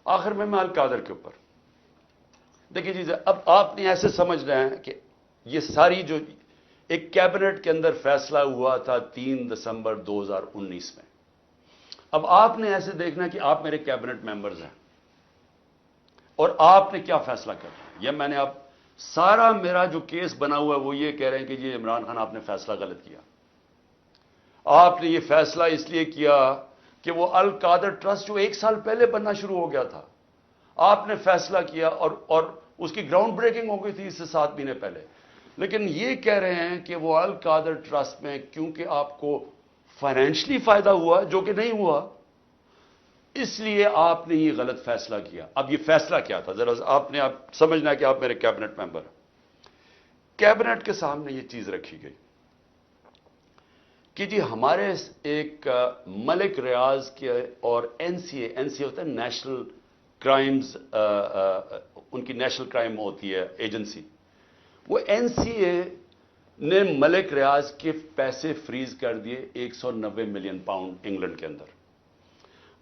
آخر میں القادر کے اوپر دیکھیے جی، اب آپ نے ایسے سمجھنا ہے کہ یہ ساری جو ایک کیبنٹ کے اندر فیصلہ ہوا تھا 3 دسمبر 2019 میں، اب آپ نے ایسے دیکھنا کہ آپ میرے کیبنٹ ممبرز ہیں اور آپ نے کیا فیصلہ کرنا ہے. یہ میں نے اب سارا میرا جو کیس بنا ہوا ہے وہ یہ کہہ رہے ہیں کہ یہ عمران خان آپ نے فیصلہ غلط کیا. آپ نے یہ فیصلہ اس لیے کیا کہ وہ القادر ٹرسٹ جو 1 سال پہلے بننا شروع ہو گیا تھا، آپ نے فیصلہ کیا اور اس کی گراؤنڈ بریکنگ ہو گئی تھی اس سے 7 مہینے پہلے. لیکن یہ کہہ رہے ہیں کہ وہ القادر ٹرسٹ میں کیونکہ آپ کو فائنینشلی فائدہ ہوا جو کہ نہیں ہوا، اس لیے آپ نے یہ غلط فیصلہ کیا. اب یہ فیصلہ کیا تھا ذرا آپ نے سمجھنا ہے کہ آپ میرے کیبنٹ ممبر ہیں. کیبنٹ کے سامنے یہ چیز رکھی گئی کہ جی ہمارے ایک ملک ریاض کے اور این سی اے ہوتا ہے نیشنل کرائمز، ان کی نیشنل کرائم ہوتی ہے ایجنسی. وہ این سی اے نے ملک ریاض کے پیسے فریز کر دیے 190 ملین پاؤنڈ انگلینڈ کے اندر.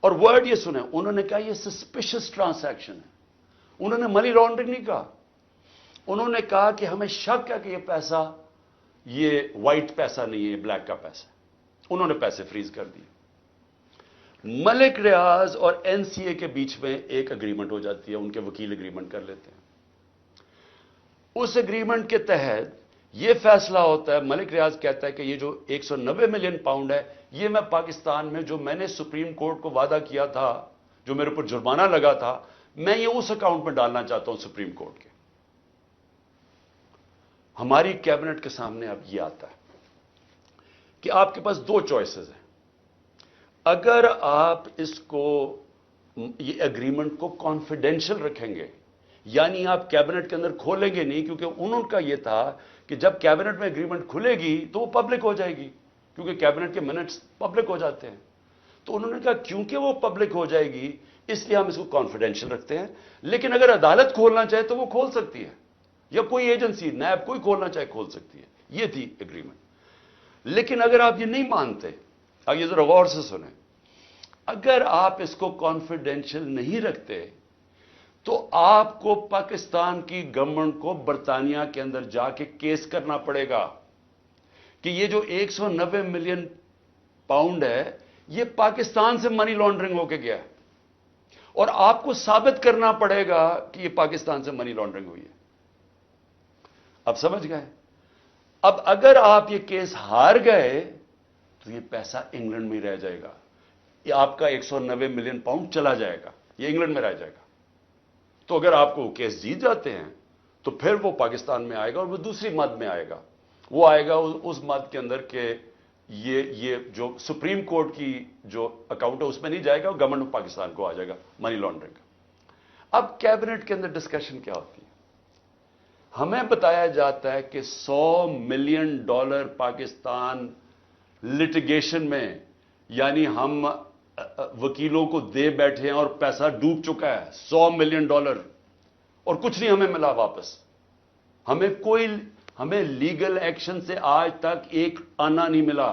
اور ورڈ یہ سنیں، انہوں نے کہا یہ سسپیشس ٹرانزیکشن ہے. انہوں نے منی لانڈرنگ نہیں کہا، انہوں نے کہا کہ ہمیں شک ہے کہ یہ پیسہ یہ وائٹ پیسہ نہیں ہے، یہ بلیک کا پیسہ. انہوں نے پیسے فریز کر دیے. ملک ریاض اور این سی اے کے بیچ میں ایک اگریمنٹ ہو جاتی ہے، ان کے وکیل اگریمنٹ کر لیتے ہیں. اس اگریمنٹ کے تحت یہ فیصلہ ہوتا ہے، ملک ریاض کہتا ہے کہ یہ جو 190 ملین پاؤنڈ ہے یہ میں پاکستان میں جو میں نے سپریم کورٹ کو وعدہ کیا تھا، جو میرے اوپر جرمانہ لگا تھا، میں یہ اس اکاؤنٹ میں ڈالنا چاہتا ہوں سپریم کورٹ کے. ہماری کیبنٹ کے سامنے اب یہ آتا ہے کہ آپ کے پاس 2 چوائسز ہیں. اگر آپ اس کو یہ اگریمنٹ کو کانفیڈینشل رکھیں گے، یعنی آپ کیبنٹ کے اندر کھولیں گے نہیں، کیونکہ انہوں کا یہ تھا کہ جب کیبنٹ میں اگریمنٹ کھلے گی تو وہ پبلک ہو جائے گی، کیونکہ کیبنٹ کے منٹس پبلک ہو جاتے ہیں. تو انہوں نے کہا کیونکہ وہ پبلک ہو جائے گی اس لیے ہم اس کو کانفیڈینشل رکھتے ہیں، لیکن اگر عدالت کھولنا چاہے تو وہ کھول سکتی ہے، یا کوئی ایجنسی نیب کوئی کھولنا چاہے کھول سکتی ہے. یہ تھی اگریمنٹ. لیکن اگر آپ یہ نہیں مانتے، اب یہ ذرا غور سے سنیں، اگر آپ اس کو کانفیڈینشل نہیں رکھتے تو آپ کو پاکستان کی گورنمنٹ کو برطانیہ کے اندر جا کے کیس کرنا پڑے گا کہ یہ جو 190 ملین پاؤنڈ ہے یہ پاکستان سے منی لانڈرنگ ہو کے گیا ہے، اور آپ کو ثابت کرنا پڑے گا کہ یہ پاکستان سے منی لانڈرنگ ہوئی ہے. اب سمجھ گئے؟ اب اگر آپ یہ کیس ہار گئے تو یہ پیسہ انگلینڈ میں رہ جائے گا، یہ آپ کا 190 ملین پاؤنڈ چلا جائے گا، یہ انگلینڈ میں رہ جائے گا. تو اگر آپ کو کیس جیت جاتے ہیں تو پھر وہ پاکستان میں آئے گا، اور وہ دوسری مد میں آئے گا. وہ آئے گا اس مد کے اندر کہ یہ جو سپریم کورٹ کی جو اکاؤنٹ ہے اس میں نہیں جائے گا، گورنمنٹ آف پاکستان کو آ جائے گا منی لانڈرنگ کا. اب کیبنٹ کے اندر ڈسکشن کیا ہوتی ہے؟ ہمیں بتایا جاتا ہے کہ $100 ملین پاکستان لٹیگیشن میں، یعنی ہم وکیلوں کو دے بیٹھے ہیں اور پیسہ ڈوب چکا ہے $100 ملین، اور کچھ نہیں ہمیں ملا واپس. ہمیں لیگل ایکشن سے آج تک ایک آنا نہیں ملا.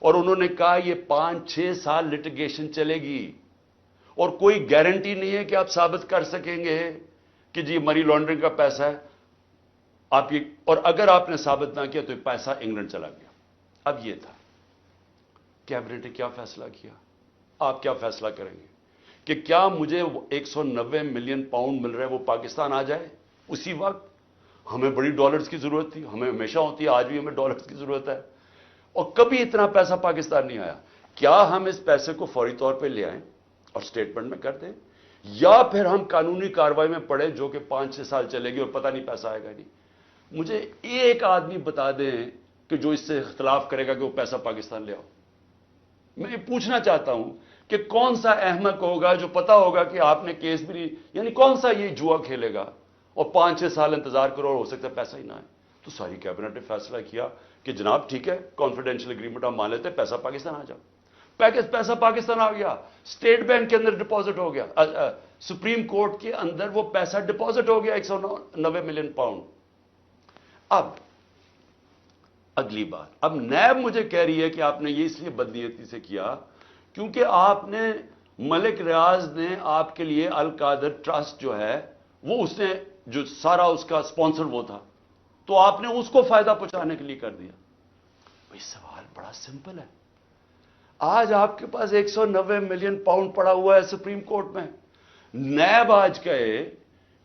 اور انہوں نے کہا یہ 5-6 سال لٹیگیشن چلے گی، اور کوئی گارنٹی نہیں ہے کہ آپ ثابت کر سکیں گے کہ جی منی لانڈرنگ کا پیسہ ہے. اور اگر آپ نے ثابت نہ کیا تو یہ پیسہ انگلینڈ چلا گیا. اب یہ تھا کیبنٹ نے کیا فیصلہ کیا. آپ کیا فیصلہ کریں گے کہ کیا مجھے 190 ملین پاؤنڈ مل رہا ہے وہ پاکستان آ جائے اسی وقت؟ ہمیں بڑی ڈالرز کی ضرورت تھی، ہمیں ہمیشہ ہوتی ہے، آج بھی ہمیں ڈالرز کی ضرورت ہے، اور کبھی اتنا پیسہ پاکستان نہیں آیا. کیا ہم اس پیسے کو فوری طور پہ لے آئیں اور سٹیٹمنٹ میں کر دیں، یا پھر ہم قانونی کارروائی میں پڑیں جو کہ 5-6 سال چلے گی اور پتہ نہیں پیسہ آئے گا نہیں؟ مجھے ایک آدمی بتا دیں کہ جو اس سے اختلاف کرے گا کہ وہ پیسہ پاکستان لے آؤ. میں یہ پوچھنا چاہتا ہوں کہ کون سا احمق ہوگا جو پتا ہوگا کہ آپ نے کیس بھی نہیں، یعنی کون سا یہ جوا کھیلے گا اور 5-6 سال انتظار کرو اور ہو سکتا ہے پیسہ ہی نہ آئے. تو ساری کیبنٹ نے فیصلہ کیا کہ جناب ٹھیک ہے، کانفیڈینشیل اگریمنٹ ہم مان لیتے ہیں، پیسہ پاکستان آ جاؤ. پیسہ پاکستان آ گیا، اسٹیٹ بینک کے اندر ڈپازٹ ہو گیا، سپریم کورٹ کے اندر وہ پیسہ ڈپازٹ ہو گیا 190 ملین پاؤنڈ. اب اگلی بات، اب نیب مجھے کہہ رہی ہے کہ آپ نے یہ اس لیے بدنیتی سے کیا کیونکہ آپ نے ملک ریاض نے آپ کے لیے القادر ٹرسٹ جو ہے وہ اس نے جو سارا اس کا سپانسر وہ تھا، تو آپ نے اس کو فائدہ پہنچانے کے لیے کر دیا۔ بھائی سوال بڑا سمپل ہے۔ آج آپ کے پاس 190 ملین پاؤنڈ پڑا ہوا ہے سپریم کورٹ میں، نیب آج کہے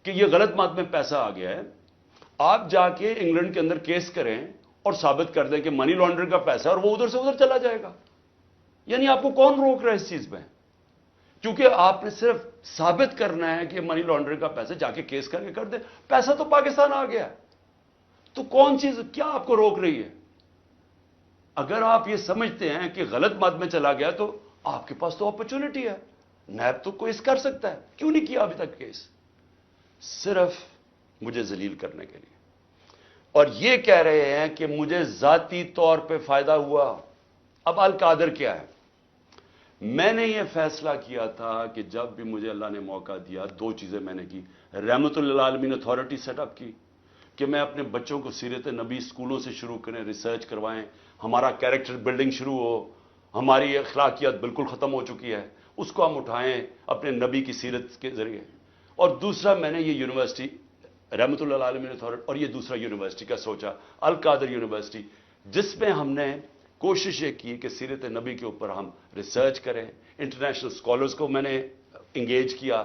کہ یہ غلط مات میں پیسہ آ گیا ہے، آپ جا کے انگلینڈ کے اندر کیس کریں اور ثابت کر دیں کہ منی لانڈرنگ کا پیسہ ہے اور وہ ادھر سے ادھر چلا جائے گا۔ یعنی آپ کو کون روک رہا ہے اس چیز میں؟ کیونکہ آپ نے صرف ثابت کرنا ہے کہ منی لانڈرنگ کا پیسہ، جا کے کیس کر کے کر دیں، پیسہ تو پاکستان آ گیا، تو کون چیز کیا آپ کو روک رہی ہے؟ اگر آپ یہ سمجھتے ہیں کہ غلط مات میں چلا گیا تو آپ کے پاس تو اپرچونٹی ہے، نیب تو کیس کر سکتا ہے، کیوں نہیں کیا ابھی تک کیس؟ صرف مجھے ذلیل کرنے کے لیے، اور یہ کہہ رہے ہیں کہ مجھے ذاتی طور پہ فائدہ ہوا۔ اب القادر کیا ہے؟ میں نے یہ فیصلہ کیا تھا کہ جب بھی مجھے اللہ نے موقع دیا، دو چیزیں میں نے کی۔ رحمت للعالمین اتھارٹی سیٹ اپ کی کہ میں اپنے بچوں کو سیرت نبی اسکولوں سے شروع کریں، ریسرچ کروائیں، ہمارا کیریکٹر بلڈنگ شروع ہو، ہماری اخلاقیات بالکل ختم ہو چکی ہے، اس کو ہم اٹھائیں اپنے نبی کی سیرت کے ذریعے۔ اور دوسرا میں نے یہ یونیورسٹی رحمت للعالمین اتھارٹی، اور یہ دوسرا یونیورسٹی کا سوچا، القادر یونیورسٹی، جس میں ہم نے کوشش یہ کی کہ سیرت نبی کے اوپر ہم ریسرچ کریں، انٹرنیشنل اسکالرز کو میں نے انگیج کیا،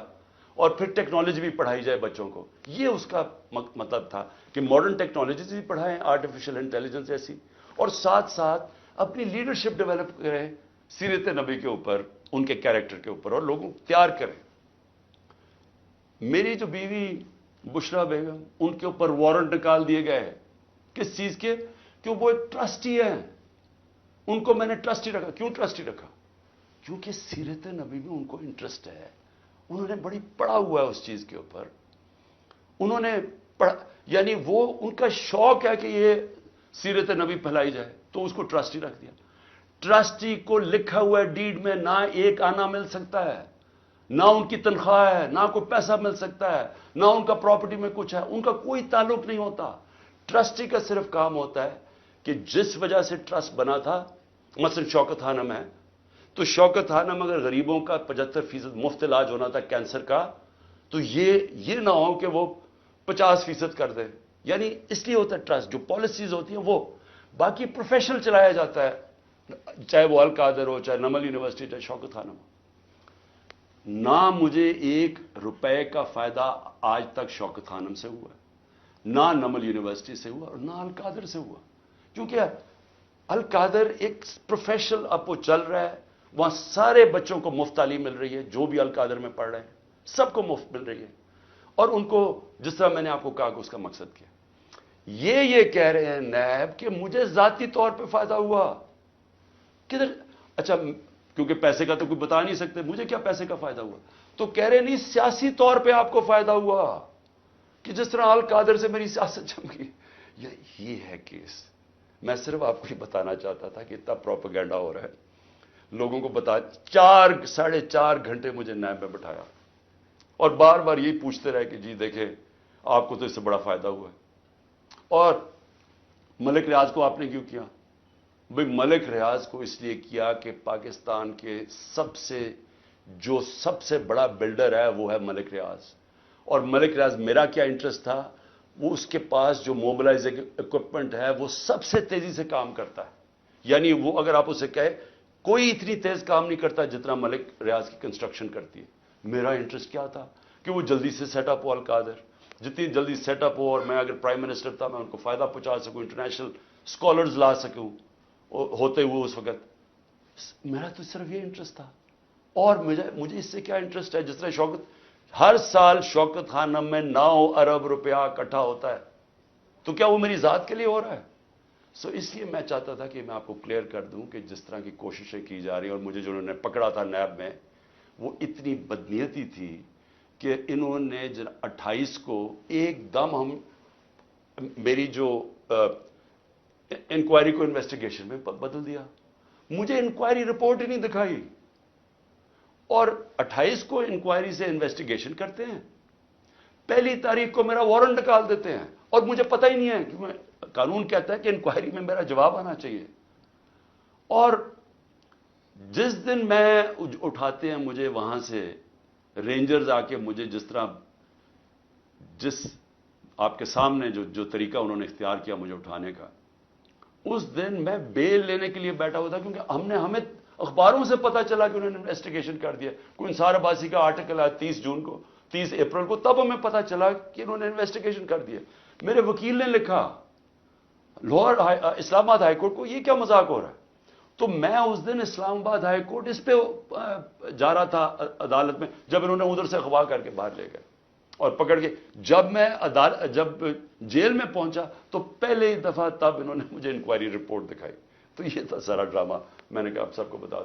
اور پھر ٹیکنالوجی بھی پڑھائی جائے بچوں کو۔ یہ اس کا مطلب تھا کہ ماڈرن ٹیکنالوجیز بھی پڑھائیں، آرٹیفیشل انٹیلیجنس ایسی، اور ساتھ ساتھ اپنی لیڈرشپ ڈیولپ کریں سیرت نبی کے اوپر، ان کے کیریکٹر کے اوپر، اور لوگوں کو تیار کریں۔ میری جو بیوی بشرا بیگم، ان کے اوپر وارنٹ نکال دیے گئے، کس چیز کے؟ کہ وہ ایک ٹرسٹی ہیں، ان کو میں نے ٹرسٹی رکھا۔ کیوں ٹرسٹی رکھا؟ کیونکہ سیرت نبی میں ان کو انٹرسٹ ہے، انہوں نے بڑی پڑھا ہوا ہے اس چیز کے اوپر، انہوں نے یعنی وہ ان کا شوق ہے کہ یہ سیرت نبی پھیلائی جائے، تو اس کو ٹرسٹی رکھ دیا۔ ٹرسٹی کو لکھا ہوا ہے ڈیڈ میں، نہ ایک آنا مل سکتا ہے، نہ ان کی تنخواہ ہے، نہ کوئی پیسہ مل سکتا ہے، نہ ان کا پراپرٹی میں کچھ ہے، ان کا کوئی تعلق نہیں ہوتا۔ ٹرسٹی کا صرف کام ہوتا ہے کہ جس وجہ سے ٹرسٹ بنا تھا، مثلا شوکت خانم ہے، تو شوکت خانم اگر غریبوں کا 75% مفت علاج ہونا تھا کینسر کا، تو یہ نہ ہو کہ وہ 50% کر دے۔ یعنی اس لیے ہوتا ہے ٹرسٹ، جو پالیسیز ہوتی ہیں وہ، باقی پروفیشنل چلایا جاتا ہے، چاہے وہ القادر ہو، چاہے نمل یونیورسٹی، چاہے شوکت خانم ہو۔ نہ مجھے 1 روپے کا فائدہ آج تک شوکت خانم سے ہوا ہے، نہ نمل یونیورسٹی سے ہوا، اور نہ القادر سے ہوا، کیونکہ القادر ایک پروفیشنل اب وہ چل رہا ہے، وہاں سارے بچوں کو مفت تعلیم مل رہی ہے، جو بھی القادر میں پڑھ رہے ہیں سب کو مفت مل رہی ہے، اور ان کو جس طرح میں نے آپ کو کہا کہ اس کا مقصد کیا۔ یہ کہہ رہے ہیں نیب کہ مجھے ذاتی طور پہ فائدہ ہوا، کدھر؟ اچھا کیونکہ پیسے کا تو کوئی بتا نہیں سکتے، مجھے کیا پیسے کا فائدہ ہوا؟ تو کہہ رہے نہیں سیاسی طور پہ آپ کو فائدہ ہوا، کہ جس طرح القادر سے میری سیاست جم گئی۔ یہ ہے کیس۔ میں صرف آپ کو یہ بتانا چاہتا تھا کہ اتنا پروپیگنڈا ہو رہا ہے، لوگوں کو بتا، 4.5 گھنٹے مجھے نیب میں بٹھایا، اور بار بار یہی پوچھتے رہے کہ جی دیکھیں آپ کو تو اس سے بڑا فائدہ ہوا ہے۔ اور ملک ریاض کو آپ نے کیوں کیا؟ بھئی ملک ریاض کو اس لیے کیا کہ پاکستان کے سب سے بڑا بلڈر ہے وہ ہے ملک ریاض، اور ملک ریاض میرا کیا انٹرسٹ تھا؟ وہ اس کے پاس جو موبلائزنگ اکوپمنٹ ہے وہ سب سے تیزی سے کام کرتا ہے، یعنی وہ اگر آپ اسے کہے کوئی اتنی تیز کام نہیں کرتا جتنا ملک ریاض کی کنسٹرکشن کرتی ہے۔ میرا انٹرسٹ کیا تھا؟ کہ وہ جلدی سے سیٹ اپ ہو القادر، جتنی جلدی سیٹ اپ ہو، اور میں اگر پرائم منسٹر تھا میں ان کو فائدہ پہنچا سکوں، انٹرنیشنل اسکالرز لا سکوں ہوتے ہوئے اس وقت۔ میرا تو صرف یہ انٹرسٹ تھا، اور مجھے اس سے کیا انٹرسٹ ہے؟ جس طرح ہر سال شوکت خانم میں 9 ارب روپیہ اکٹھا ہوتا ہے، تو کیا وہ میری ذات کے لیے ہو رہا ہے؟ اس لیے میں چاہتا تھا کہ میں آپ کو کلیئر کر دوں کہ جس طرح کی کوششیں کی جا رہی ہیں، اور مجھے جو انہوں نے پکڑا تھا نیب میں، وہ اتنی بدنیتی تھی کہ انہوں نے 28 کو ایک دم میری جو انکوائری کو انویسٹیگیشن میں بدل دیا، مجھے انکوائری رپورٹ ہی نہیں دکھائی، اور 28 کو انکوائری سے انویسٹیگیشن کرتے ہیں، 1 تاریخ کو میرا وارنٹ نکال دیتے ہیں، اور مجھے پتہ ہی نہیں ہے کہ قانون کہتا ہے کہ انکوائری میں میرا جواب آنا چاہیے۔ اور جس دن میں اٹھاتے ہیں مجھے وہاں سے رینجرز آ کے مجھے جس آپ کے سامنے جو طریقہ انہوں نے اختیار کیا مجھے اٹھانے کا، اس دن میں بیل لینے کے لیے بیٹھا ہوا تھا، کیونکہ ہمیں اخباروں سے پتا چلا کہ انہوں نے انویسٹیگیشن کر دیا. کوئی انصار عباسی کا آرٹیکل آیا 30 اپریل کو، تب ہمیں پتا چلا کہ انہوں نے انویسٹیگیشن کر دیا. میرے وکیل نے لکھا لاہور اسلام آباد ہائی کورٹ کو، یہ کیا مذاق ہو رہا ہے؟ تو میں اس دن اسلام آباد ہائی کورٹ اس پہ جا رہا تھا عدالت میں، جب انہوں نے ادھر سے اغوا کر کے باہر لے گئے اور پکڑ کے. جب میں جب جیل میں پہنچا تو پہلے ہی دفعہ تب انہوں نے مجھے انکوائری رپورٹ دکھائی. تو یہ تھا سارا ڈرامہ. میں نے کہا آپ سب کو بتا دوں.